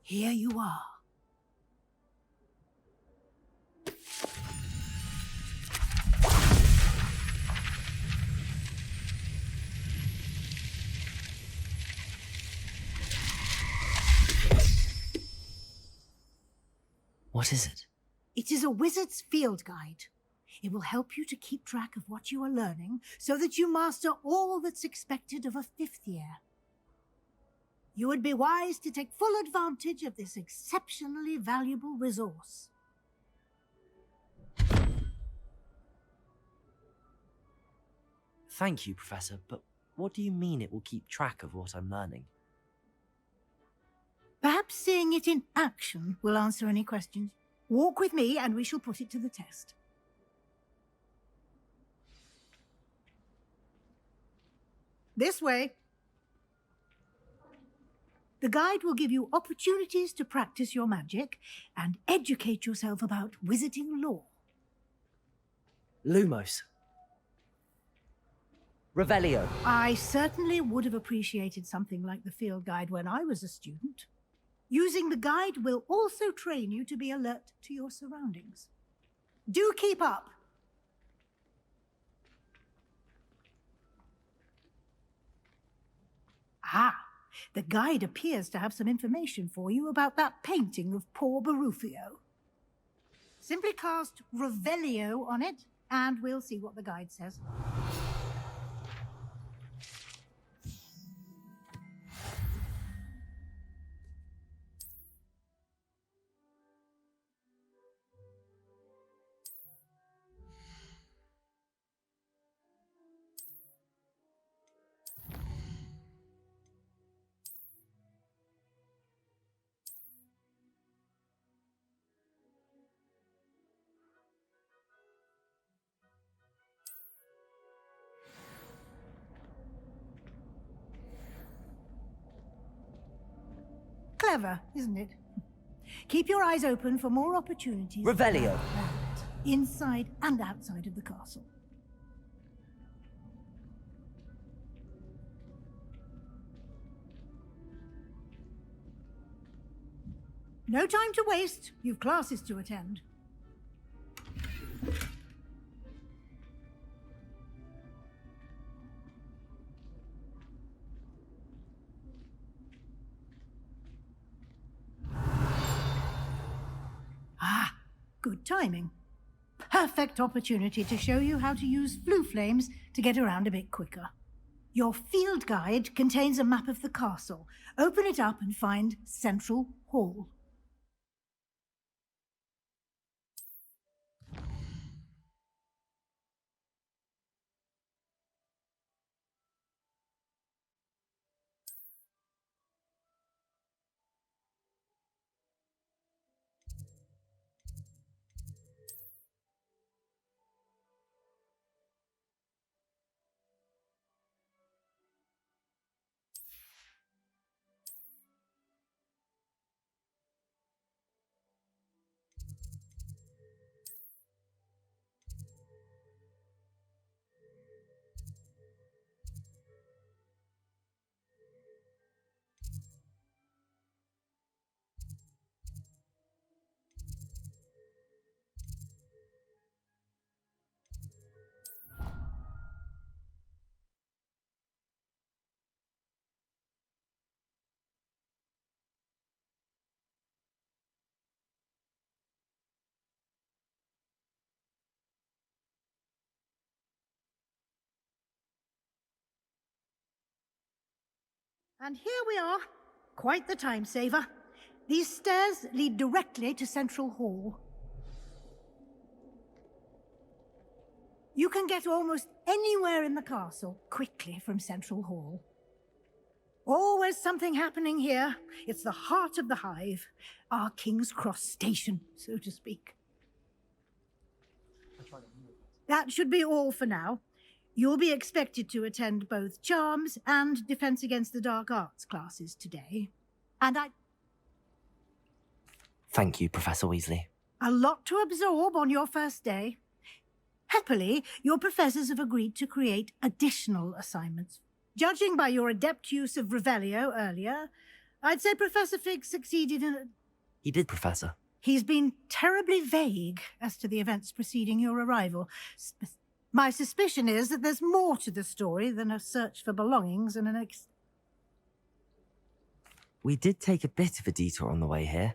Here you are. What is it? It is a wizard's field guide. It will help you to keep track of what you are learning so that you master all that's expected of a 5th year. You would be wise to take full advantage of this exceptionally valuable resource. Thank you, Professor, but what do you mean it will keep track of what I'm learning? Perhaps seeing it in action will answer any questions. Walk with me and we shall put it to the test. This way. The guide will give you opportunities to practice your magic and educate yourself about wizarding lore. Lumos. Revelio. I certainly would have appreciated something like the field guide when I was a student. Using the guide will also train you to be alert to your surroundings. Do keep up! Ah, the guide appears to have some information for you about that painting of poor Barufio. Simply cast Revelio on it, and we'll see what the guide says. Clever, isn't it? Keep your eyes open for more opportunities. Revelio. Like that, inside and outside of the castle. No time to waste. You've classes to attend. Ah, good timing. Perfect opportunity to show you how to use flue flames to get around a bit quicker. Your field guide contains a map of the castle. Open it up and find Central Hall. And here we are. Quite the time saver. These stairs lead directly to Central Hall. You can get almost anywhere in the castle quickly from Central Hall. Always something happening here. It's the heart of the hive. Our King's Cross station, so to speak. That should be all for now. You'll be expected to attend both Charms and Defense Against the Dark Arts classes today. And Thank you, Professor Weasley. A lot to absorb on your first day. Happily, your professors have agreed to create additional assignments. Judging by your adept use of Revelio earlier, I'd say Professor Fig succeeded in... He did, Professor. He's been terribly vague as to the events preceding your arrival. My suspicion is that there's more to the story than a search for belongings and an We did take a bit of a detour on the way here.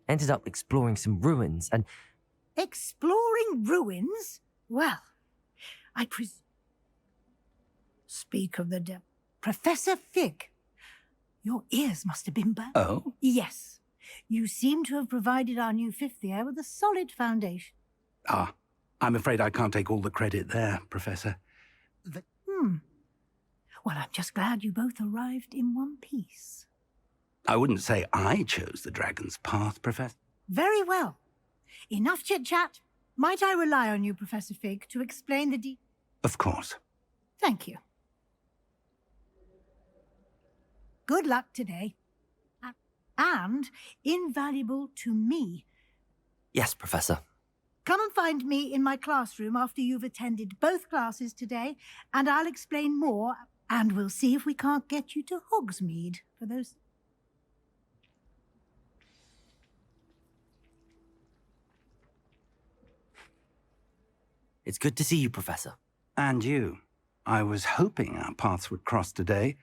Ended up exploring some ruins and... Exploring ruins? Well, Speak of the devil. Professor Fig, your ears must have been burnt. Oh? Yes. You seem to have provided our new fifth year with a solid foundation. Ah, I'm afraid I can't take all the credit there, Professor. Well, I'm just glad you both arrived in one piece. I wouldn't say I chose the dragon's path, Professor. Very well. Enough chit-chat. Might I rely on you, Professor Fig, to explain the Of course. Thank you. Good luck today. And invaluable to me. Yes, Professor. Come and find me in my classroom after you've attended both classes today, and I'll explain more, and we'll see if we can't get you to Hogsmeade for those... It's good to see you, Professor. And you. I was hoping our paths would cross today,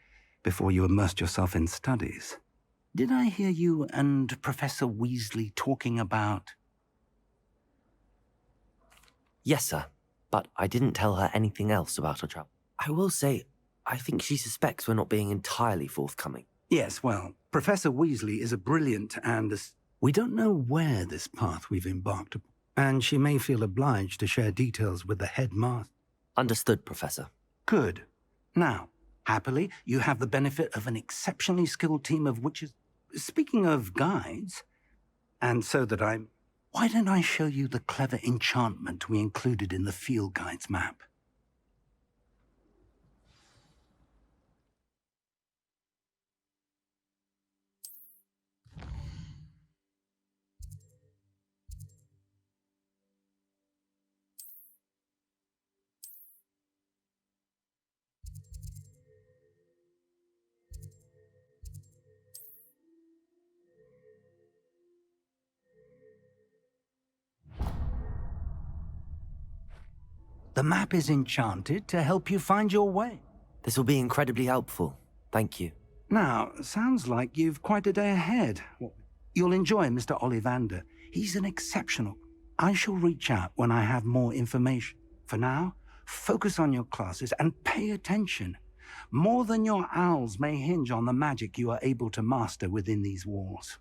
before you immersed yourself in studies. Did I hear you and Professor Weasley talking about... Yes, sir. But I didn't tell her anything else about her travel. I will say, I think she suspects we're not being entirely forthcoming. Yes, well, Professor Weasley is a brilliant and... We don't know where this path we've embarked upon, and she may feel obliged to share details with the headmaster. Understood, Professor. Good. Now, happily, you have the benefit of an exceptionally skilled team of witches. Speaking of guides, and so that I'm... Why don't I show you the clever enchantment we included in the field guide's map? The map is enchanted to help you find your way. This will be incredibly helpful. Thank you. Now, sounds like you've quite a day ahead. You'll enjoy Mr. Ollivander. He's an exceptional... I shall reach out when I have more information. For now, focus on your classes and pay attention. More than your owls may hinge on the magic you are able to master within these walls.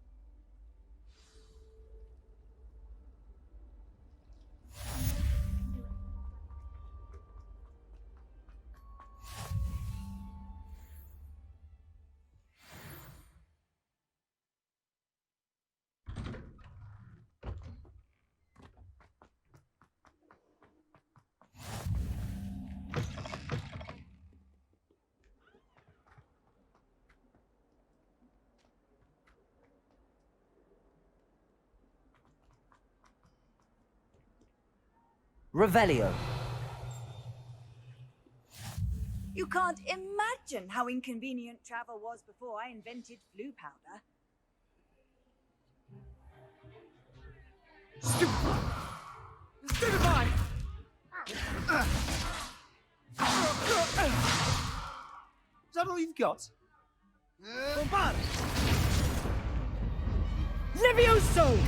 Revelio. You can't imagine how inconvenient travel was before I invented flu powder. Stupefy! Is that all you've got? Levioso!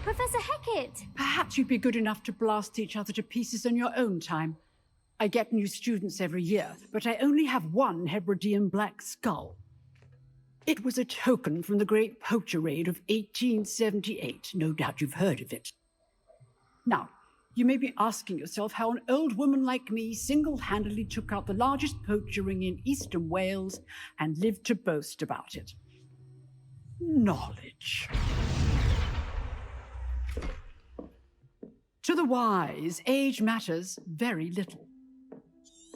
Professor Hecat! Perhaps you'd be good enough to blast each other to pieces in your own time. I get new students every year, but I only have one Hebridean black skull. It was a token from the Great Poacher Raid of 1878. No doubt you've heard of it. Now, you may be asking yourself how an old woman like me single-handedly took out the largest poacher ring in eastern Wales and lived to boast about it. Knowledge. To the wise, age matters very little.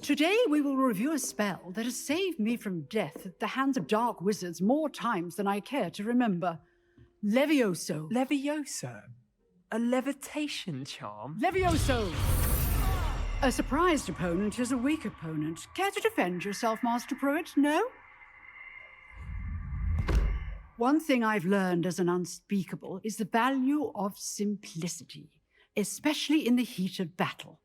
Today we will review a spell that has saved me from death at the hands of dark wizards more times than I care to remember. Levioso. Levioso? A levitation charm? Levioso! A surprised opponent is a weak opponent. Care to defend yourself, Master Pruitt? No? One thing I've learned as an unspeakable is the value of simplicity, especially in the heat of battle.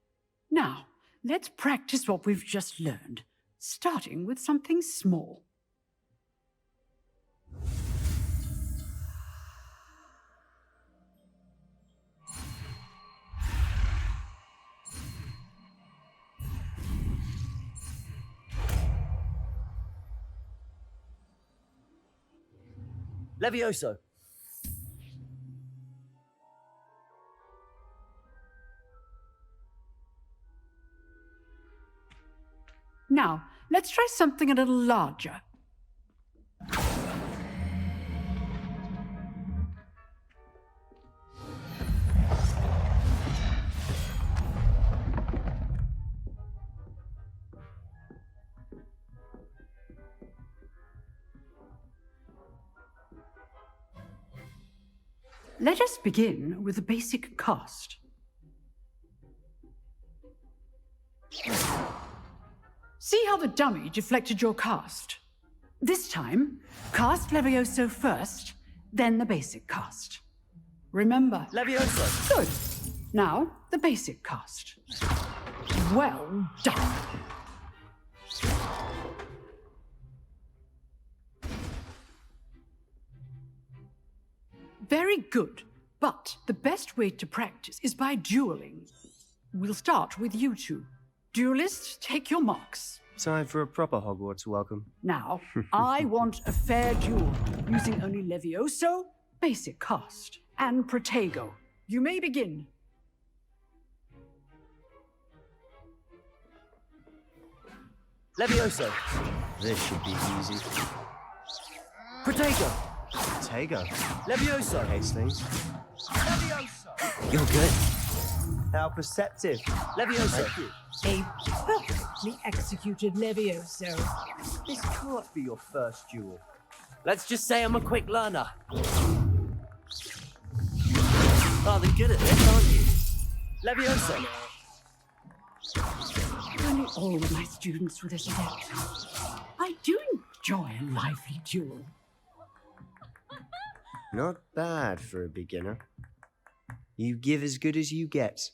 Now, let's practice what we've just learned, starting with something small. Levioso! Now, let's try something a little larger. Let us begin with a basic cast. See how the dummy deflected your cast? This time, cast Levioso first, then the basic cast. Remember. Levioso! Good. Now, the basic cast. Well done. Very good, but the best way to practice is by dueling. We'll start with you two. Duelists, take your marks. Time for a proper Hogwarts welcome. Now, I want a fair duel, using only Levioso, basic cast, and Protego. You may begin. Levioso! This should be easy. Protego! Tego. Levioso! Hastings. Levioso! You're good. How perceptive. Levioso! A perfectly executed Levioso. This can't be your first duel. Let's just say I'm a quick learner. Rather good at this, aren't you? Levioso! Nearly all of my students were this adept. I do enjoy a lively duel. Not bad for a beginner. You give as good as you get.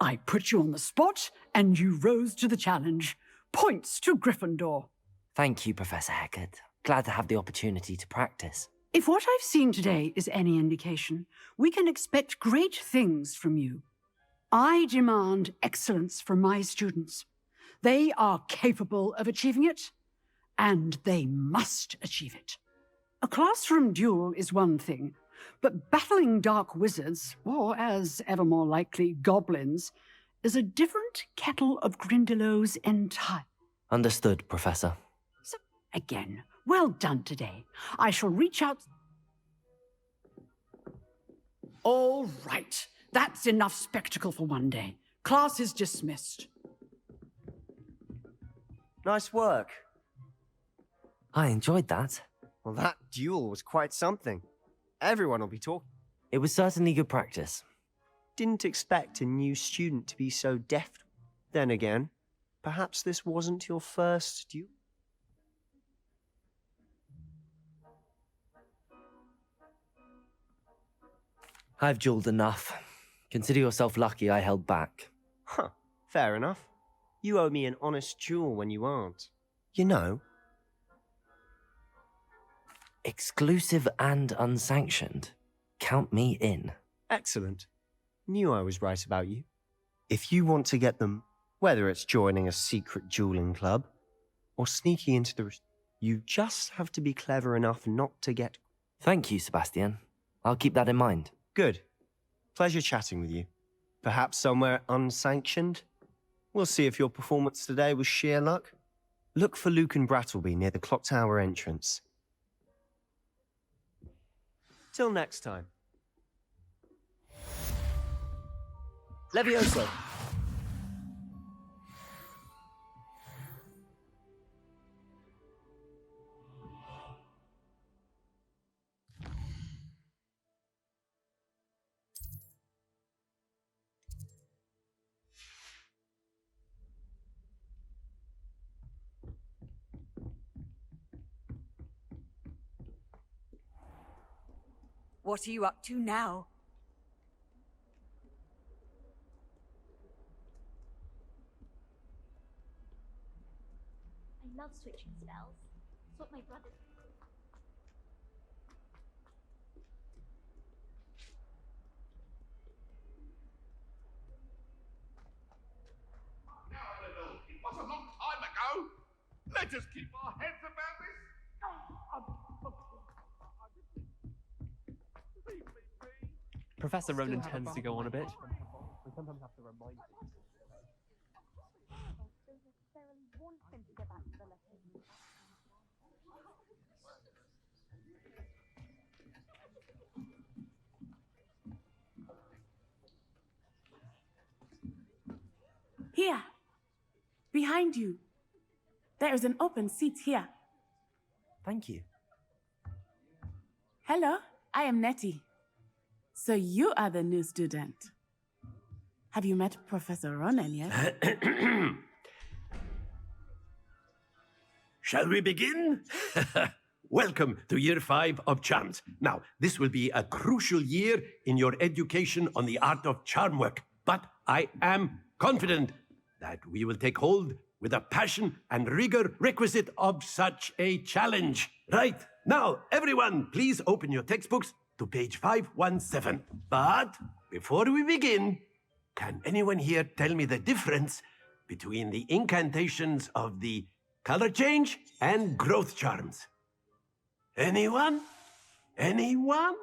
I put you on the spot, and you rose to the challenge. Points to Gryffindor. Thank you, Professor Hecat. Glad to have the opportunity to practice. If what I've seen today is any indication, we can expect great things from you. I demand excellence from my students. They are capable of achieving it, and they must achieve it. A classroom duel is one thing, but battling dark wizards, or as ever more likely, goblins, is a different kettle of Grindylows entirely. Understood, Professor. So, again, well done today. I shall reach out... All right. That's enough spectacle for one day. Class is dismissed. Nice work. I enjoyed that. Well, that duel was quite something. Everyone will be talking. It was certainly good practice. Didn't expect a new student to be so deft. Then again, perhaps this wasn't your first duel. I've dueled enough. Consider yourself lucky I held back. Huh, fair enough. You owe me an honest duel when you aren't. You know. Exclusive and unsanctioned. Count me in. Excellent. Knew I was right about you. If you want to get them, whether it's joining a secret dueling club or sneaking into the... You just have to be clever enough not to get... Thank you, Sebastian. I'll keep that in mind. Good. Pleasure chatting with you. Perhaps somewhere unsanctioned? We'll see if your performance today was sheer luck. Look for Luke and Brattleby near the clock tower entrance. Till next time. Levioso! What are you up to now? I love switching spells. It's what my brother. It was a long time ago. Let us keep our heads about this. Leave me be. Professor Ronan tends to go on a bit. We sometimes have to remind him. Don't necessarily want him to go back to the lessons. Here, behind you. There is an open seat here. Thank you. Hello, I am Nettie. So you are the new student. Have you met Professor Ronan yet? Shall we begin? Welcome to Year 5 of Charms. Now, this will be a crucial year in your education on the art of charm work, but I am confident that we will take hold with the passion and rigor requisite of such a challenge. Right, now, everyone, please open your textbooks to page 517. But before we begin, can anyone here tell me the difference between the incantations of the color change and growth charms? Anyone? Anyone?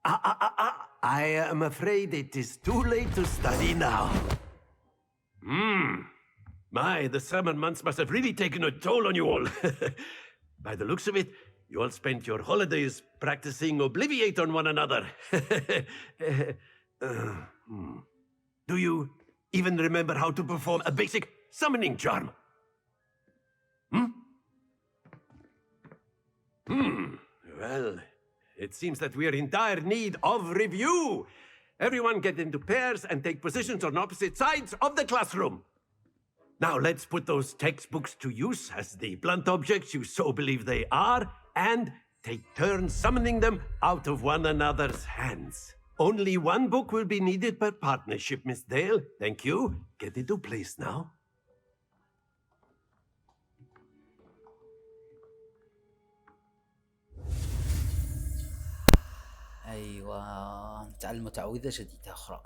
I am afraid it is too late to study now. My, the summer months must have really taken a toll on you all. By the looks of it, you all spent your holidays practicing Obliviate on one another. Do you even remember how to perform a basic summoning charm? Well, it seems that we are in dire need of review. Everyone get into pairs and take positions on opposite sides of the classroom. Now let's put those textbooks to use as the blunt objects you so believe they are, and take turns summoning them out of one another's hands. Only one book will be needed per partnership, Miss Dale. Thank you. Get into place now. أيوة، تعلموا تعويذة جديدة أخرى.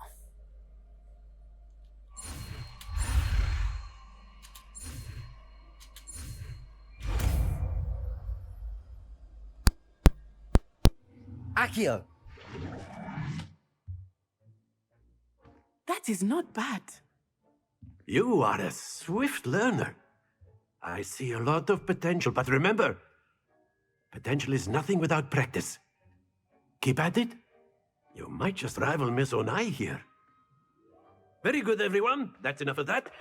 Accio! That is not bad. You are a swift learner. I see a lot of potential, but remember, potential is nothing without practice. Keep at it. You might just rival Miss Onai here. Very good, everyone. That's enough of that.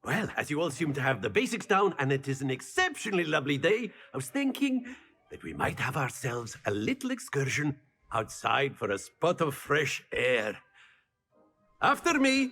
Well, as you all seem to have the basics down, and it is an exceptionally lovely day, I was thinking that we might have ourselves a little excursion outside for a spot of fresh air. After me.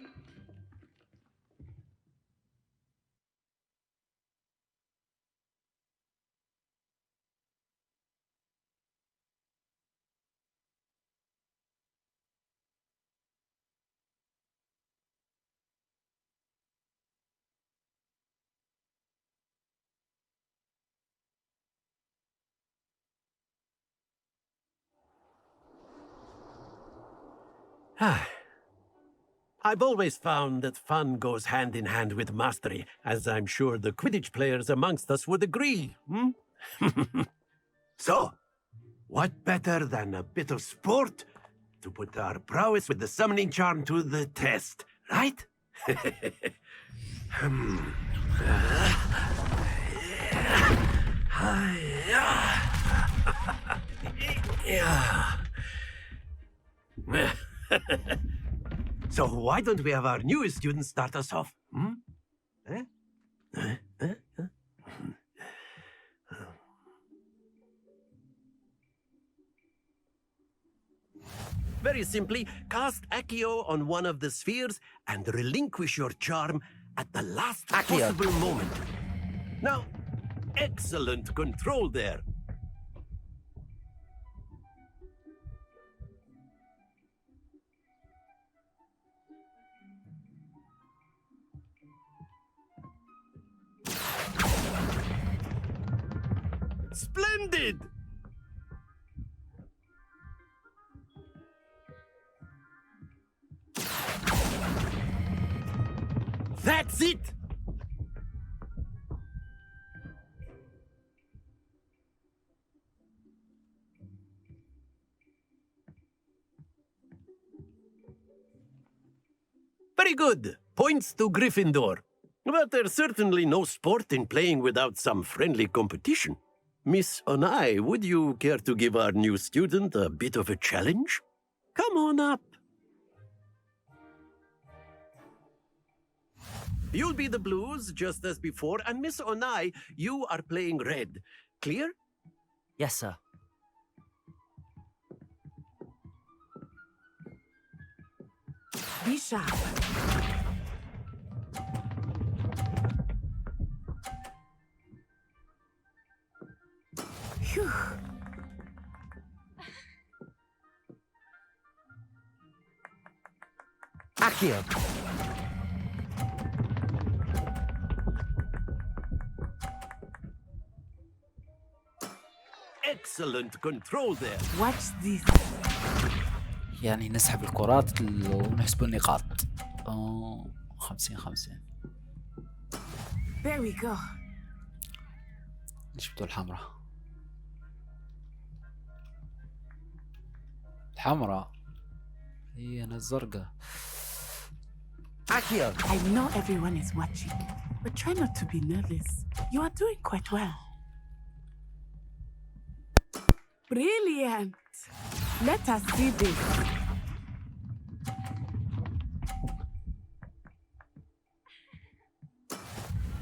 I've always found that fun goes hand in hand with mastery, as I'm sure the Quidditch players amongst us would agree. So, what better than a bit of sport to put our prowess with the summoning charm to the test, right? So why don't we have our newest student start us off? Very simply, cast Accio on one of the spheres and relinquish your charm at the last possible moment. Now, excellent control there. Splendid! That's it! Very good. Points to Gryffindor. But there's certainly no sport in playing without some friendly competition. Miss Onai, would you care to give our new student a bit of a challenge? Come on up. You'll be the blues, just as before, and Miss Onai, you are playing red. Clear? Yes, sir. Be sharp. Phew. Accio. Excellent control there. Watch this. يعني نسحب الكرات ونحسب النقاط. 50-50. There we go. نشبتوا الحمراء. الحمراء هي أنا الزرقاء. Accio. I know everyone is watching, but try not to be nervous. You are doing quite well. Brilliant. Let us see this.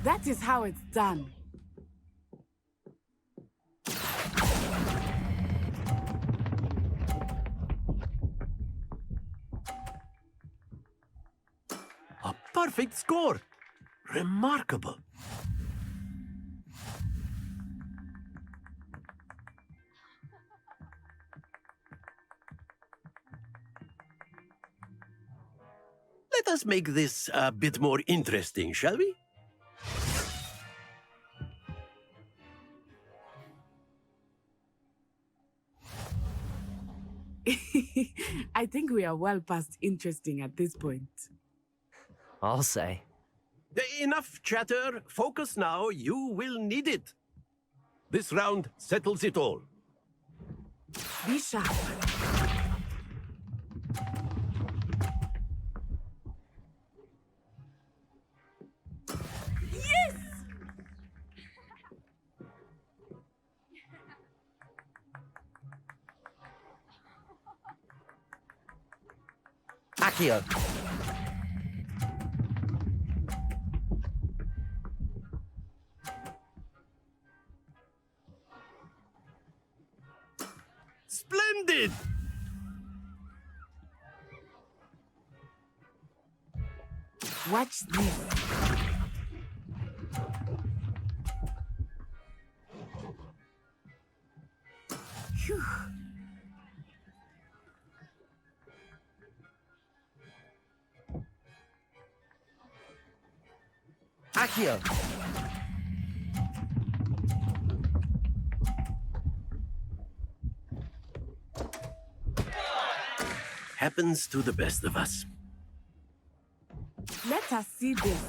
That is how it's done. A perfect score. Remarkable. Let us make this a bit more interesting, shall we? I think we are well past interesting at this point. I'll say. Enough chatter. Focus now. You will need it. This round settles it all. Be sharp. Yes! Accio. Splendid! Watch this. Phew. Accio. Happens to the best of us. Let us see this.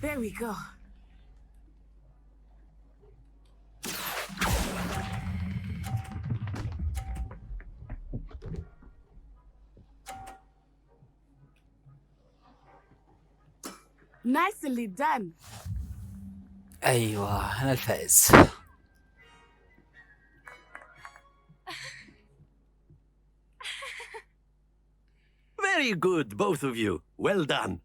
There we go. Nicely done. أيوة أنا الفائز. Very good, both of you. Well done.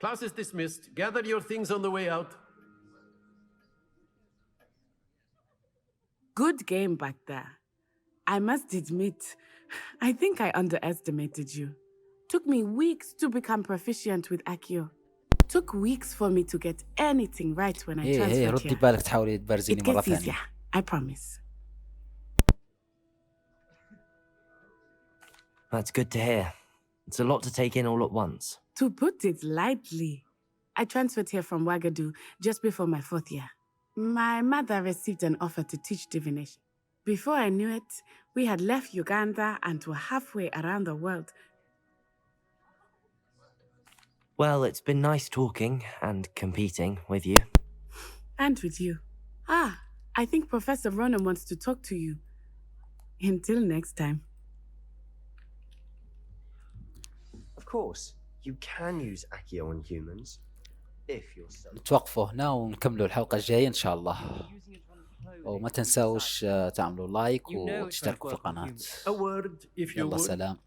Class is dismissed. Gather your things on the way out. Good game back there. I must admit, I think I underestimated you. Took me weeks to become proficient with Accio. Took weeks for me to get anything right when I transferred ردي here. بالك تحاولي It تبرزيني مرة gets ثانية. easier, I promise. That's good to hear. It's a lot to take in all at once. To put it lightly, I transferred here from Wagadu just before my 4th year. My mother received an offer to teach divination. Before I knew it, we had left Uganda and were halfway around the world. Well, it's been nice talking and competing with you. And with you. I think Professor Ronan wants to talk to you. Until next time. Of course, you can use Accio on humans if you're so. نتوقفوا هنا ونكملوا الحلقة الجاية إن شاء الله. وما تنسوش تعملوا لايك وتشتركوا في القناة. A word if you يلا would. سلام.